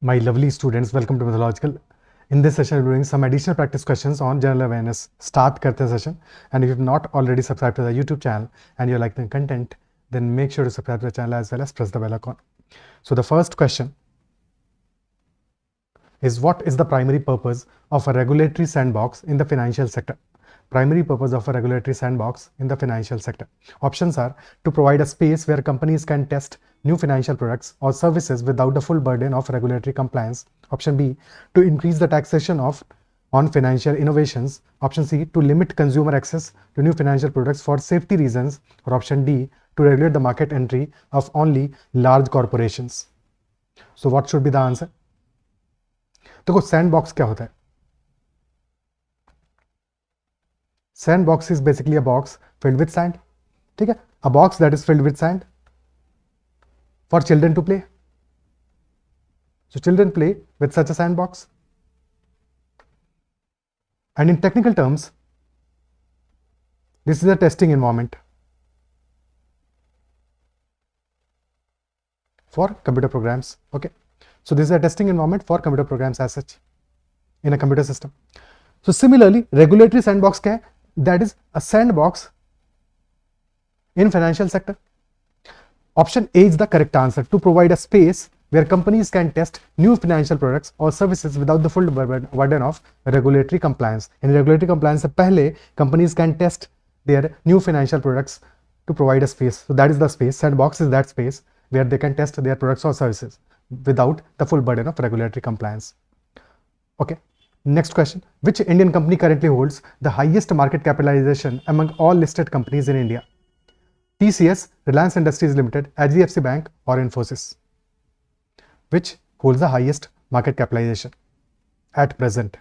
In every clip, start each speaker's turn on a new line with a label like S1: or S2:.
S1: My lovely students, welcome to Mathological. In this session, we're doing some additional practice questions on general awareness. Start karte hain session. And if you've not already subscribed to the YouTube channel and you like the content, then make sure to subscribe to the channel as well as press the bell icon. So the first question is, what is the primary purpose of a regulatory sandbox in the financial sector? Primary purpose of a regulatory sandbox in the financial sector. Options are to provide a space where companies can test new financial products or services without the full burden of regulatory compliance. Option B, to increase the taxation on financial innovations. Option C, to limit consumer access to new financial products for safety reasons. Or option D, to regulate the market entry of only large corporations. So what should be the answer? देखो sandbox क्या होता है? Sandbox is basically a box filled with sand. ठीक है, a box that is filled with sand for children to play. So children play with such a sandbox. And in technical terms, this is a testing environment for computer programs. Okay, so this is a testing environment for computer programs as such in a computer system. So similarly, regulatory sandbox क्या है? That is a sandbox in financial sector. Option A is the correct answer. To provide a space where companies can test new financial products or services without the full burden of regulatory compliance. In regulatory compliance से पहले companies can test their new financial products to provide a space. So that is the space. Sandbox is that space where they can test their products or services without the full burden of regulatory compliance. Okay. Next question. Which Indian company currently holds the highest market capitalization among all listed companies in India? TCS, Reliance Industries Limited, HDFC Bank, or Infosys? Which holds the highest market capitalization at present?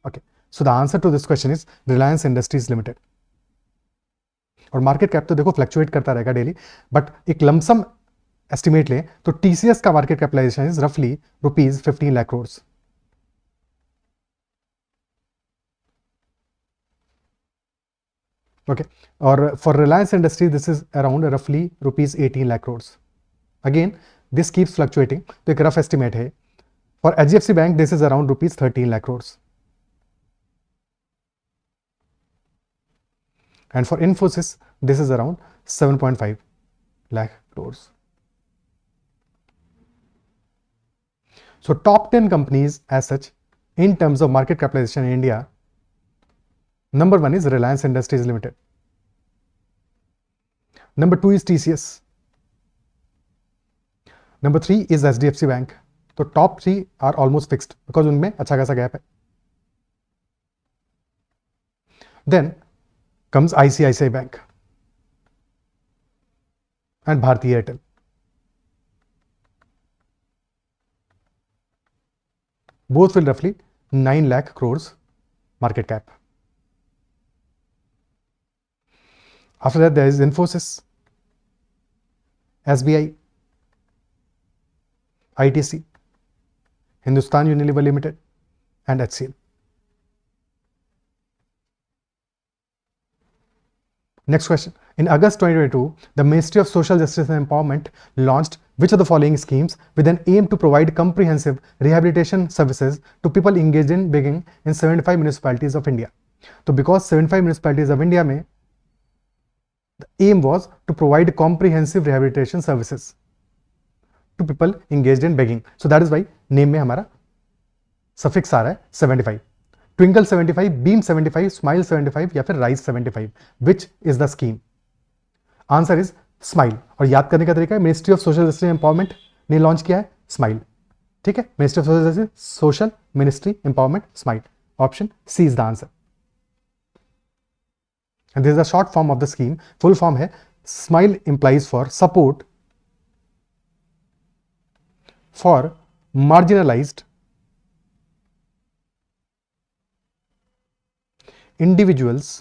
S1: Okay, so the answer to this question is Reliance Industries Limited. और market cap तो देखो fluctuate करता रहेगा daily, but एक lump sum estimate लें तो TCS का market capitalisation is रफली ₹15 lakh crore. Okay, or for Reliance Industries, this is around roughly ₹18 lakh crores. Again, this keeps fluctuating. तो एक rough estimate है. For HDFC Bank, this is around ₹13 lakh crores. And for Infosys, this is around 7.5 lakh crores. So top 10 companies as such in terms of market capitalization in India. Number 1 is Reliance Industries Limited. Number 2 is TCS. Number 3 is HDFC Bank. So top 3 are almost fixed because उनमें अच्छा खासा gap है. Then comes ICICI Bank and Bharti Airtel. Both will roughly 9 lakh crores market cap. After that, there is Infosys, SBI, ITC, Hindustan Unilever Limited, and HCL. Next question. In August 2022, the Ministry of Social Justice and Empowerment launched which of the following schemes with an aim to provide comprehensive rehabilitation services to people engaged in begging in 75 municipalities of India. So because 75 municipalities of India में the aim was to provide comprehensive rehabilitation services to people engaged in begging. So that is why name में हमारा suffix आ रहा है 75. Twinkle 75, Beam 75, Smile 75 या फिर Rise 75. Which is the scheme? Answer is Smile. और याद करने का तरीका है ministry of social justice empowerment ने लॉन्च किया है स्माइल. ठीक है, ministry of social justice, social ministry empowerment, smile. Option C is the answer. And this is a short form of the scheme. Full form है SMILE implies for support for marginalized individuals,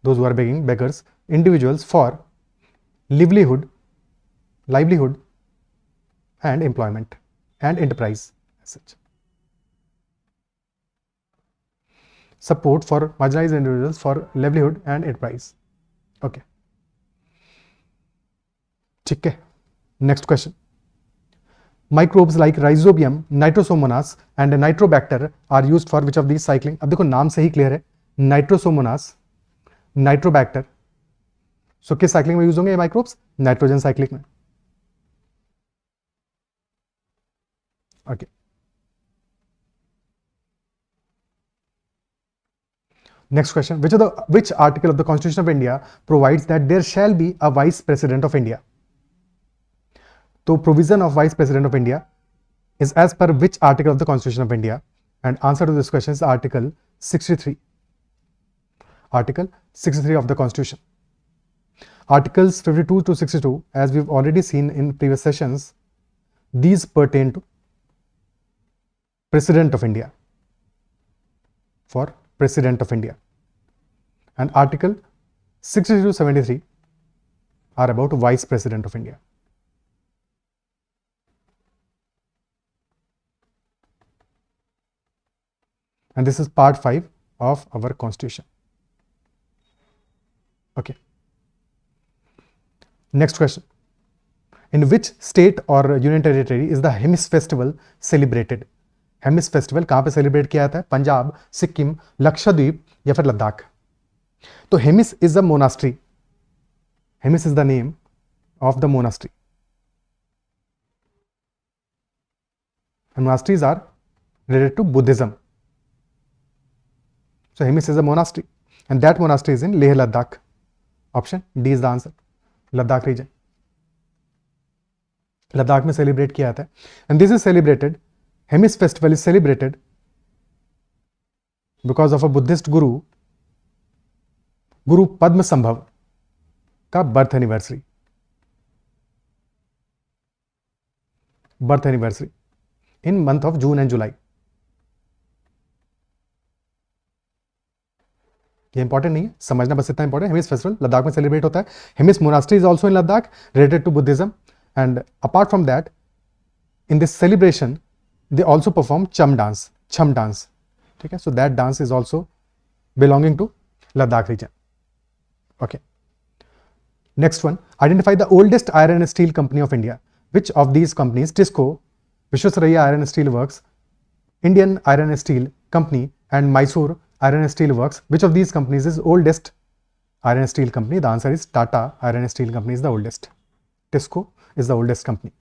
S1: those who are begging, beggars, individuals for livelihood and employment and enterprise as such. Support for marginalized individuals for livelihood and enterprise. Okay. ठीक है. Next question. Microbes like Rhizobium, Nitrosomonas and Nitrobacter are used for which of these cycling? अब देखो नाम से ही clear है, Nitrosomonas, Nitrobacter. सो किस cycling में use होंगे ये माइक्रोब्स? नाइट्रोजन साइक्लिंग में. Okay. Next question, which article of the Constitution of India provides that there shall be a vice president of India? तो provision of vice president of India is as per which article of the Constitution of India? And answer to this question is Article 63. Article 63 of the Constitution. Articles 52 to 62, as we've already seen in previous sessions, these pertain to President of India, for President of India. And Article 63 to 73 are about Vice President of India. And this is part 5 of our Constitution. Okay. Next question. In which state or union territory is the Hemis festival celebrated? Hemis festival कहाँ पे celebrate किया जाता है? पंजाब, सिक्किम, लक्षद्वीप या फिर लद्दाख. तो Hemis is a monastery. Hemis is the name of the monastery. Monasteries are related to Buddhism. So Hemis is a monastery, and that monastery is in Leh Ladakh. Option D is the answer. Ladakh region. Ladakh में celebrate किया जाता है, and this is celebrated. Hemis festival is celebrated because of a Buddhist guru, Guru Padma Sambhav का birth anniversary. Birth anniversary in month of June and July. ये important नहीं है, समझना बस इतना इंपॉर्टेंट. हेमिस फेस्टिवल लद्दाख में सेलिब्रेट होता है. Hemis monastery is also in Ladakh, related to Buddhism. And apart from that, in this celebration they also perform Chham dance. ठीक है, so that dance is also belonging to Ladakh region. Okay, next one. Identify the oldest iron and steel company of India. Which of these companies? TISCO, Visvesvaraya iron and steel works, Indian iron and steel company and Mysore Iron and Steel Works. Which of these companies is oldest iron and steel company? The answer is Tata Iron and Steel Company is the oldest. Tisco is the oldest company.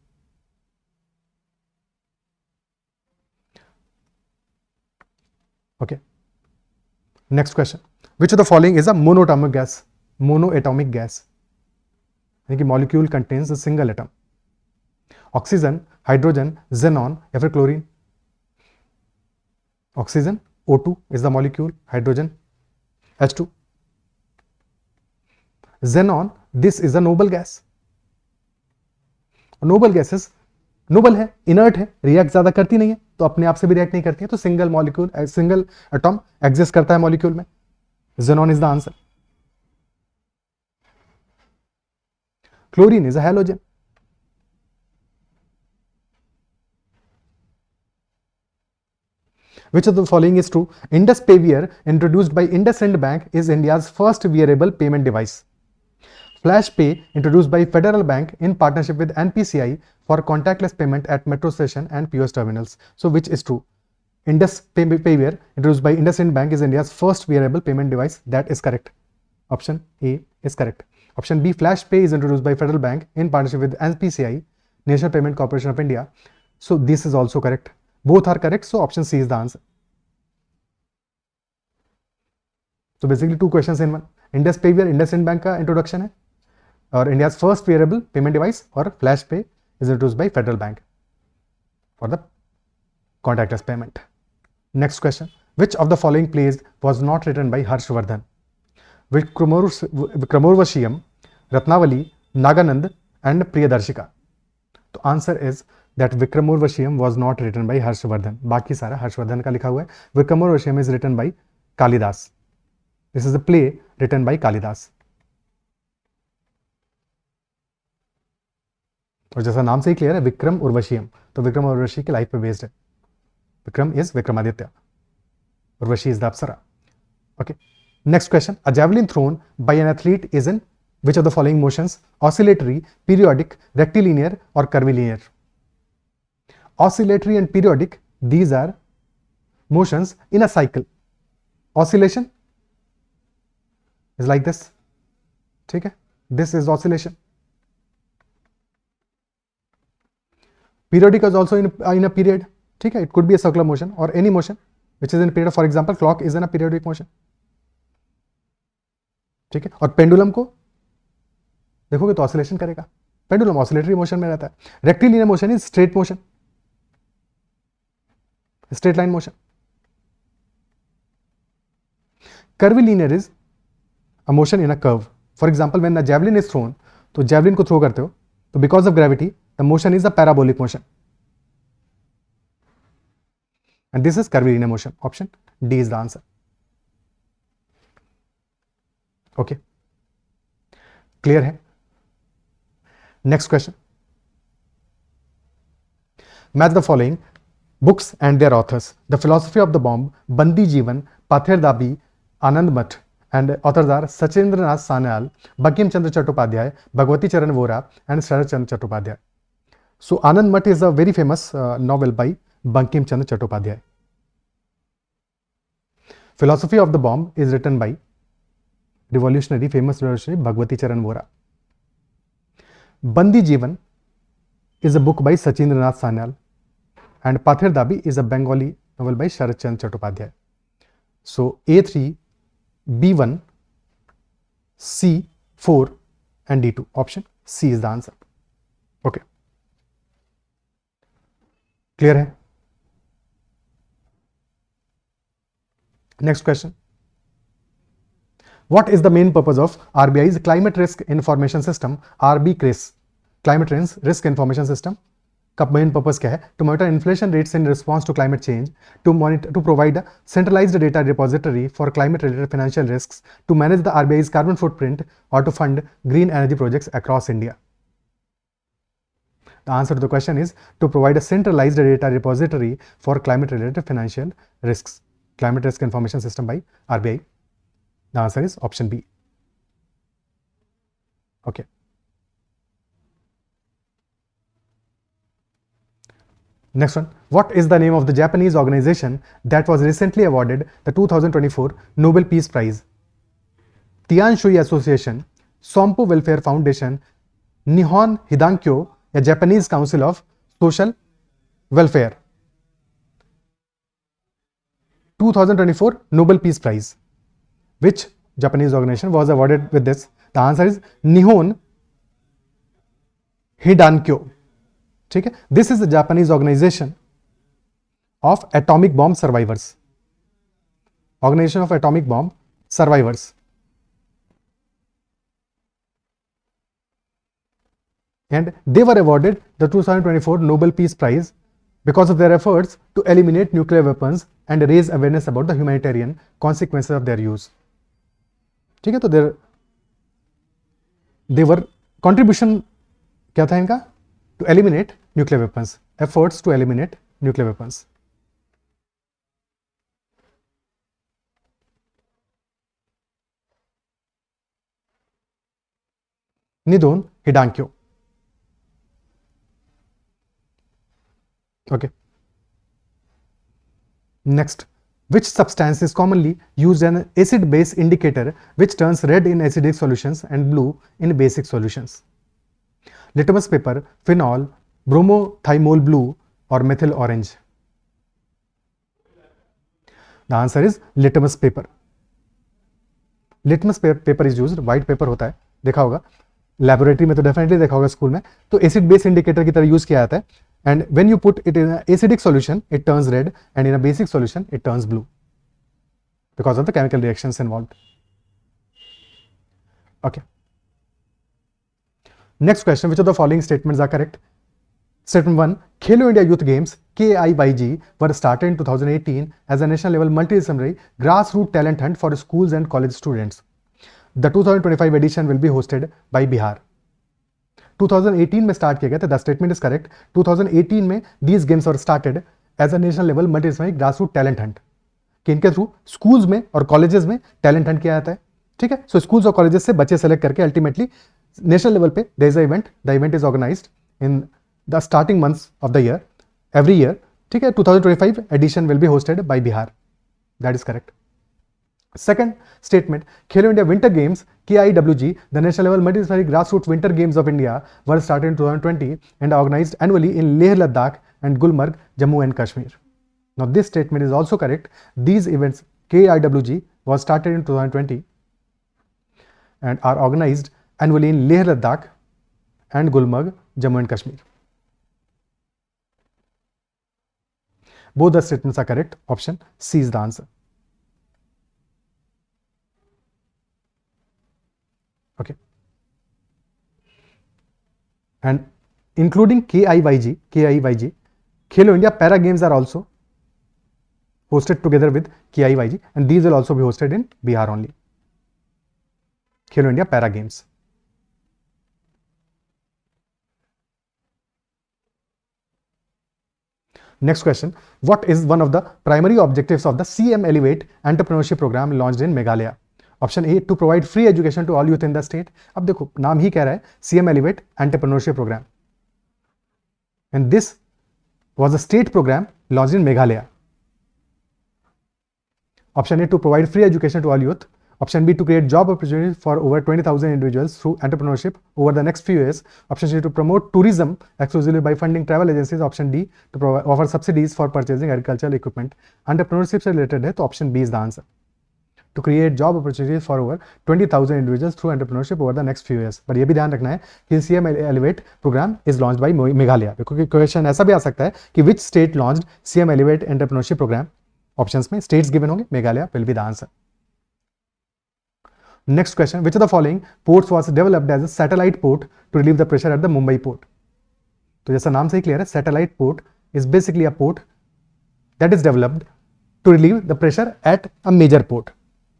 S1: Okay. Next question. Which of the following is a monoatomic gas? Monoatomic gas. यानी कि molecule contains a single atom. Oxygen, hydrogen, xenon या फिर chlorine? Oxygen, O2 is the molecule, hydrogen, H2. Xenon, this is a noble gas. Noble gases, noble है, inert है, react ज़्यादा करती नहीं है, तो अपने आप से भी react नहीं करती है, तो single molecule, single atom exist करता है molecule में. Xenon is the answer. Chlorine is a halogen. Which of the following is true? Indus Pavior, introduced by IndusInd Bank, is India's first wearable payment device. Flash Pay, introduced by Federal Bank in partnership with NPCI for contactless payment at metro station and POS terminals. So which is true? Indus Pavior, introduced by IndusInd Bank, is India's first wearable payment device. That is correct. Option A is correct. Option B, Flash Pay, is introduced by Federal Bank in partnership with NPCI, National Payment Corporation of India. So this is also correct. Both are correct, so option C is the answer. So basically two questions in one. Indus Pavior, IndusInd Bank का introduction है, और India's first wearable payment device, और Flash Pay is introduced by Federal Bank for the contactless payment. Next question. Which of the following plays was not written by Harshvardhan? Vikramorvashiyam, Ratnavali, Naganand and Priyadarshika. तो answer is that Vikramorvashiyam was not written by Harshavardhan. बाकी सारा हर्षवर्धन का लिखा हुआ है. Vikramorvashiyam is written by Kalidas. This is a play written by Kalidas. और जैसा नाम से ही क्लियर है, विक्रम उर्वशीयम, तो विक्रम उर्वशी की लाइफ पे बेस्ड है. Vikram is Vikramaditya, Urvashi is the apsara. Okay, next question. A javelin thrown by an athlete is in which of the following motions? Oscillatory, periodic, rectilinear or curvilinear? oscillatory and periodic, these are motions in a cycle. Oscillation is like this, ठीक है, this is oscillation. Periodic is also in a period, ठीक है, it could be a circular motion or any motion which is in period. For example, clock is in a periodic motion, ठीक है. और pendulum को देखोगे तो oscillation करेगा. Pendulum oscillatory motion में रहता है. Rectilinear motion is straight motion, straight line motion. Curvilinear is a motion in a curve. For example when a javelin is thrown, तो जैवलिन को थ्रो करते हो तो because of gravity the motion is a parabolic motion, and this is curvilinear motion. Option D is the answer. Okay, clear है. Next question. Match the following books and their authors. The philosophy of the bomb, बंदी जीवन, Pather Dabi, Anand Math, and authors are Sachindranath Sanyal, Bankim Chandra Chattopadhyay, Bhagwati Charan Vohra, and Sharat Chandra Chattopadhyay. So Anand Math is a very famous novel by Bankim Chandra Chattopadhyay. Philosophy of the bomb is written by revolutionary, famous revolutionary Bhagwati Charan Vohra. बंदी जीवन is a book by Sachindranath Sanyal, and Pather Dabi is a Bengali novel by Sharad Chand Chattopadhyay. So A3, B1, C4 and D2. Option C is the answer. Okay. Clear है? Next question. What is the main purpose of RBI's Climate Risk Information System, RB-CRIS? Climate Risk Information System का main purpose क्या है? To monitor inflation rates in response to climate change, to provide centralised data repository for climate related financial risks, to manage the RBI's carbon footprint, और to fund green energy projects across India. The answer to the question is to provide a centralized data repository for climate related financial risks. Climate Risk Information System by RBI. The answer is option B. Okay. Next one. What is the name of the Japanese organization that was recently awarded the 2024 Nobel Peace Prize? Tian Shui Association, Sompo Welfare Foundation, Nihon Hidankyo, या Japanese Council of Social Welfare. 2024 Nobel Peace Prize. Which Japanese organization was awarded with this? The answer is Nihon Hidankyo. ठीक है. This is the Japanese organization of atomic bomb survivors. Organization of atomic bomb survivors. And they were awarded the 2024 Nobel Peace Prize because of their efforts to eliminate nuclear weapons and raise awareness about the humanitarian consequences of their use. ठीक है. तो they were contribution क्या था इनका? To eliminate nuclear weapons. Efforts to eliminate nuclear weapons. Nihon Hidankyo. Okay. Next, which substance is commonly used as an acid-base indicator which turns red in acidic solutions and blue in basic solutions? Litmus paper, phenol, bromothymol blue, or methyl orange? The answer is litmus paper. Litmus paper is used, white paper होता है, देखा होगा laboratory में, तो definitely देखा होगा school में. तो एसिड बेस इंडिकेटर की तरह यूज किया जाता है. And when you put it in an acidic solution, it turns red, and in a basic solution, it turns blue because of the chemical reactions involved. Okay. Next question, which of the following statements are correct? Statement 1, Khelo India Youth Games, KIYG, were started in 2018 as a national level multidisciplinary grassroots talent hunt for schools and college students. The 2025 edition will be hosted by Bihar. 2018 में start किया गया था. The statement is correct. 2018 में these games were started as a national level multidisciplinary grassroot talent hunt, कि इनके through schools में और colleges में टैलेंट हंट किया जाता है. ठीक है. सो स्कूल्स और कॉलेजेस से बच्चे सेलेक्ट करके अल्टीमेटली नेशनल लेवल पे there is a event. The event is organised in the starting months of the year every year. ठीक है, 2025 edition will be hosted by Bihar. That is correct. Second statement, Khelo India Winter Games KIWG, the national level multidisciplinary grassroots winter games of India, were started in 2020 and organized annually in Leh Ladakh and Gulmarg, Jammu and Kashmir. Now this statement is also correct. These events KIWG was started in 2020 and are organized annually in Leh Ladakh and Gulmarg, Jammu and Kashmir. Both the statements are correct. Option C is the answer. Okay. And including KIYG, Khelo India Para Games are also hosted together with KIYG, and these will also be hosted in Bihar only. Khelo India Para Games. Next question, what is one of the primary objectives of the CM Elevate Entrepreneurship Program launched in Meghalaya? Option A, to provide free education to all youth in the state. अब देखो नाम ही कह रहा है CM Elevate Entrepreneurship Program, and this was a state program launched in Meghalaya. Option A, to provide free education to all youth. Option B, to create job opportunities for over 20,000 individuals through entrepreneurship over the next few years. Option C, to promote tourism exclusively by funding travel agencies. Option D, to offer subsidies for purchasing agricultural equipment. Entrepreneurship से related है, तो option B is the answer. To create job opportunities for over 20,000 individuals through entrepreneurship over the next few years. पर ये भी ध्यान रखना है कि CM Elevate program is launched by Meghalaya. क्योंकि क्वेश्चन ऐसा भी आ सकता है कि which state launched CM Elevate Entrepreneurship program. Options में states given होंगे, Meghalaya will be the answer. Next question, which of the following ports was developed as a satellite port to relieve the pressure at the Mumbai port? तो जैसा नाम से ही clear है, satellite port is basically a port that is developed to relieve the pressure at a major port.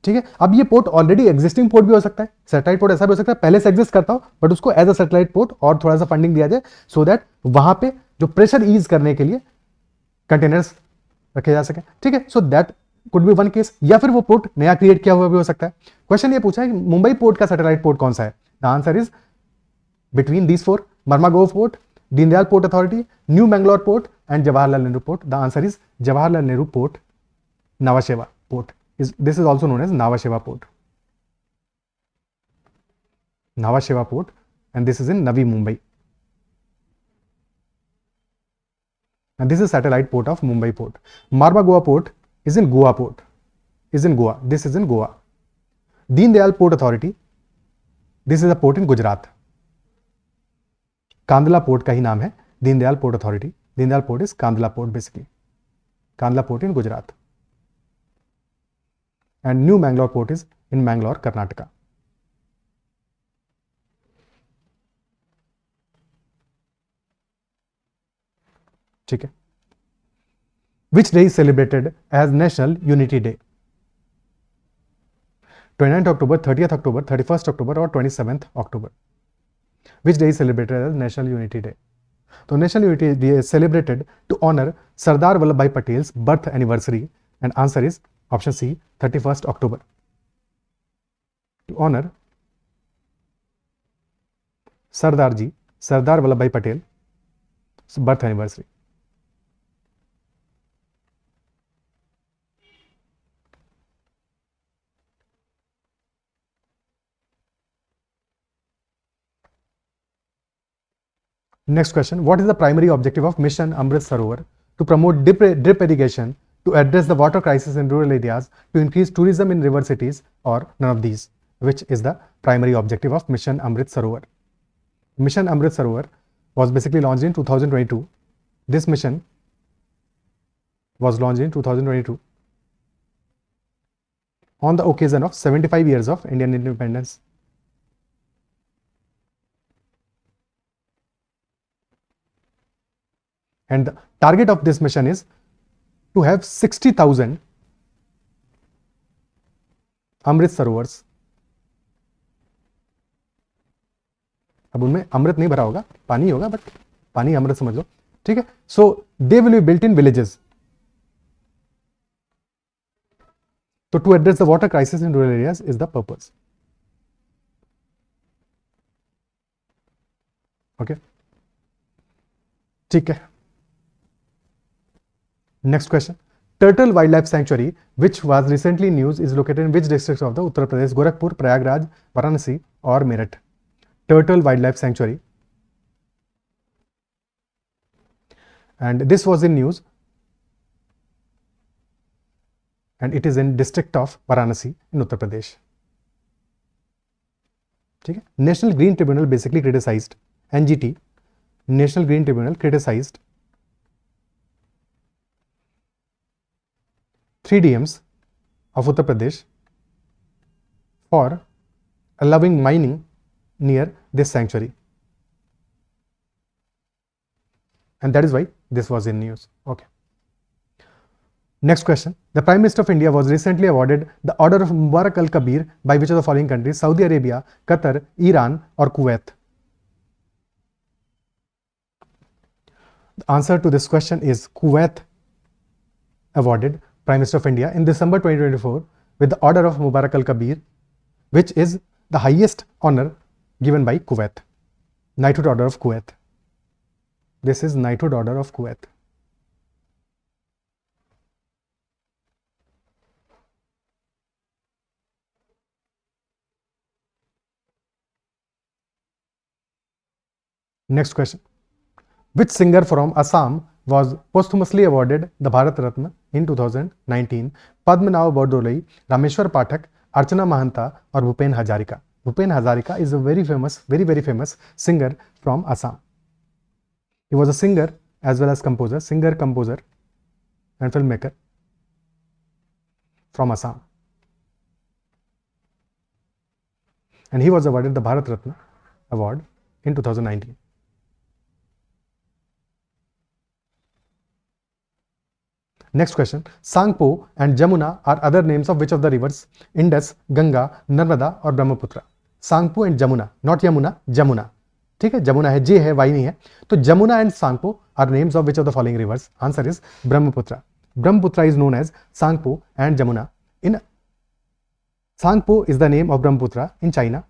S1: ठीक है, अब ये port already existing port भी हो सकता है, सैटेलाइट पोर्ट ऐसा भी हो सकता है पहले से एग्जिस्ट करता हो बट उसको एज अ सैटेलाइट पोर्ट और थोड़ा सा फंडिंग दिया जाए सो दैट वहां पे जो प्रेशर ईज करने के लिए कंटेनर्स रखे जा सके. ठीक है, so that could be one case, या फिर वो पोर्ट नया क्रिएट किया हुआ भी हो सकता है. क्वेश्चन ये पूछा है कि मुंबई पोर्ट का सैटेलाइट पोर्ट कौन सा है. The answer is between these four: Mormugao port, Deendayal port authority, new Mangalore port and Jawaharlal Nehru port. The answer is Jawaharlal Nehru port, Nhava पोर्ट. This is also known as Navasheva Port. Navasheva Port, and this is in Navi Mumbai. And this is satellite port of Mumbai Port. Marba Port is in Goa Port. Is in Goa. This is in Goa. Deen Dayal Port Authority. This is a port in Gujarat. Kandla Port का ही नाम है Deen Dayal Port Authority. Deen Dayal Port is Kandla Port basically. Kandla Port in Gujarat. And New Mangalore Port is in Mangalore, Karnataka. ठीक है. Which day is celebrated as National Unity Day? 29th October, 30th October, 31st October or 27th October? Which day is celebrated as National Unity Day? So National Unity Day is celebrated to honor Sardar Vallabhbhai Patel's birth anniversary, and answer is option C, 31st October. To honor Sardar Vallabhbhai Patel's birth anniversary. Next question, what is the primary objective of Mission Amrit Sarovar? To promote drip irrigation, to address the water crisis in rural areas, to increase tourism in river cities, or none of these? Which is the primary objective of Mission Amrit Sarovar? Mission Amrit Sarovar was basically launched in 2022. This mission was launched in 2022 on the occasion of 75 years of Indian independence. And the target of this mission is to have 60,000 अमृत सरोवर्स. अब उनमें अमृत नहीं भरा होगा, पानी होगा, but पानी अमृत समझ लो. ठीक है, so they will be built in villages. तो to address the water crisis in rural areas is the purpose. Okay, ठीक है. Next question. Turtle Wildlife Sanctuary, which was recently news, is located in which districts of the Uttar Pradesh? Gorakhpur, Prayagraj, Varanasi, or Meerut? Turtle Wildlife Sanctuary. And this was in news, and it is in district of Varanasi in Uttar Pradesh. ठीक है. National Green Tribunal basically criticized, NGT, National Green Tribunal criticized 3 DMs of Uttar Pradesh for allowing mining near this sanctuary, and that is why this was in news. Okay. Next question. The Prime Minister of India was recently awarded the Order of Mubarak al-Kabir by which of the following countries? Saudi Arabia, Qatar, Iran, or Kuwait? The answer to this question is Kuwait awarded Prime Minister of India in December 2024 with the Order of Mubarak al-Kabir, which is the highest honor given by Kuwait. Knighthood Order of Kuwait. This is Knighthood Order of Kuwait. Next question. Which singer from Assam was posthumously awarded the Bharat Ratna in 2019? Padmanabh Bardolai, Rameshwar Pathak, Archana Mahanta, or Bhupen Hazarika? Bhupen Hazarika is a very famous, very famous singer from Assam. He was a singer as well as composer, composer, and filmmaker from Assam. And he was awarded the Bharat Ratna award in 2019. Next question. Sangpo and Jamuna are other names of which of the rivers? Indus, Ganga, Narmada, or Brahmaputra? Sangpo and Jamuna, not Yamuna, Jamuna. ठीक है, जमुना है, जे है, Y नहीं है. तो Jamuna and Tsangpo are names of which of the following rivers? Answer is Brahmaputra. Brahmaputra is known as Tsangpo and Jamuna in Tsangpo is the name of Brahmaputra in China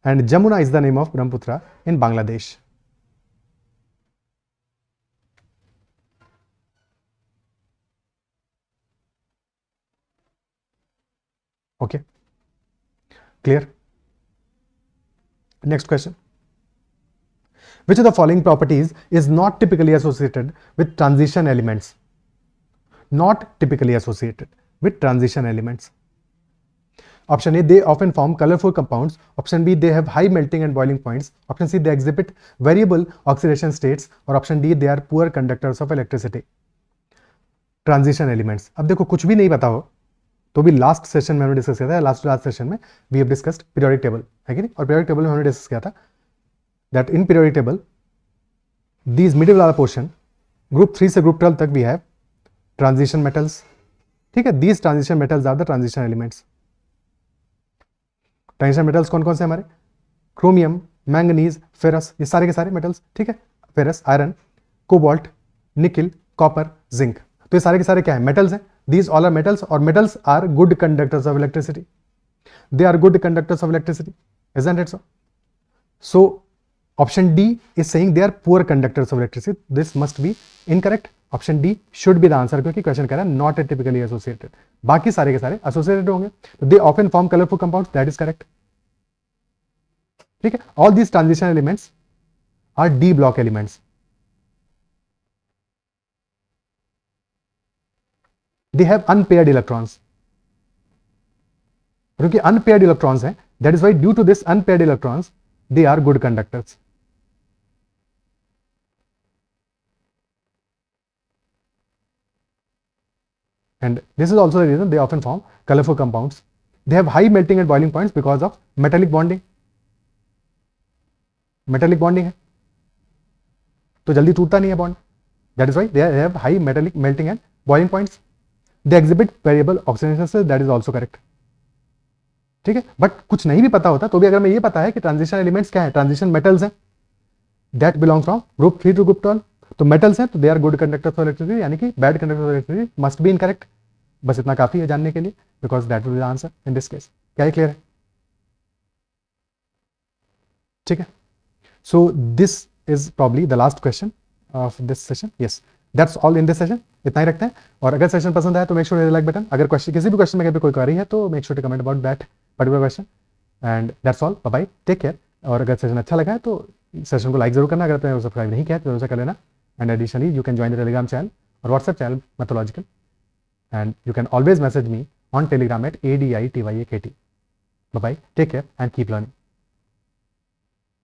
S1: and Jamuna is the name of Brahmaputra in Bangladesh. Okay, clear? Next question. Which of the following properties is not typically associated with transition elements? Not typically associated with transition elements. Option A, they often form colorful compounds. Option B, they have high melting and boiling points. Option C, they exhibit variable oxidation states. और option D, they are poor conductors of electricity. Transition elements. अब देखो कुछ भी नहीं पता हो तो भी लास्ट सेशन में हमने डिस्कस किया था, लास्ट सेशन में we have discussed periodic table, है कि नहीं? और पीरियोडिक टेबल में हमने डिस्कस किया था that in periodic table these middle वाला पोर्शन ग्रुप 3 से ग्रुप 12 तक वी हैव ट्रांजिशन मेटल्स. ठीक है, these transition metals are the transition elements. Transition metals कौन कौन से हमारे? क्रोमियम, मैंगनीज, फेरस, ये सारे के सारे मेटल्स. ठीक है, ferrous, iron, cobalt, nickel, copper, zinc. तो ये सारे के सारे क्या है? मेटल्स हैं. These all are metals, or metals are good conductors of electricity. They are good conductors of electricity, isn't it so? So option D is saying they are poor conductors of electricity. This must be incorrect. Option D should be the answer क्योंकि question कह रहा है not typically associated. बाकी सारे के सारे associated होंगे. तो they often form colorful compounds. That is correct. ठीक है, all these transition elements are D block elements. They have unpaired electrons. क्योंकि unpaired electrons हैं, that is why due to this unpaired electrons, they are good conductors. And this is also the reason they often form colorful compounds. They have high melting and boiling points because of metallic bonding. Metallic bonding है, तो जल्दी टूटता नहीं है bond. That is why they have high metallic melting and boiling points. They exhibit variable oxidation states. That is also correct. ठीक है, but कुछ नहीं भी पता होता तो भी अगर मैं ये पता है कि ट्रांजिशन एलिमेंट्स क्या है, ट्रांजिशन मेटल्स हैं, that belong from group 3 to group 12, तो मेटल्स हैं तो they are good conductors of electricity, यानी कि bad conductors of electricity must be incorrect. बस इतना काफी है जानने के लिए, because that will be the answer in this case. क्या क्लियर है? ठीक है, so this is probably the last question of this session. Yes, that's all in this session. इतना ही रखते हैं. और अगर सेशन पसंद आया तो मेक श्योर लाइक बटन. अगर क्वेश्चन, किसी भी क्वेश्चन में कभी कोई क्वेरी है तो make sure to comment about that particular question. And that's all. Bye bye, take care. और अगर सेशन अच्छा लगा है तो सेशन को लाइक जरूर करना. अगर आपने सब्सक्राइब नहीं किया तो जरूर से कर लेना. And additionally you can join the Telegram channel और WhatsApp channel mythological. And you can always message me on Telegram at ADITYAKT. Bye bye, take care and keep learning.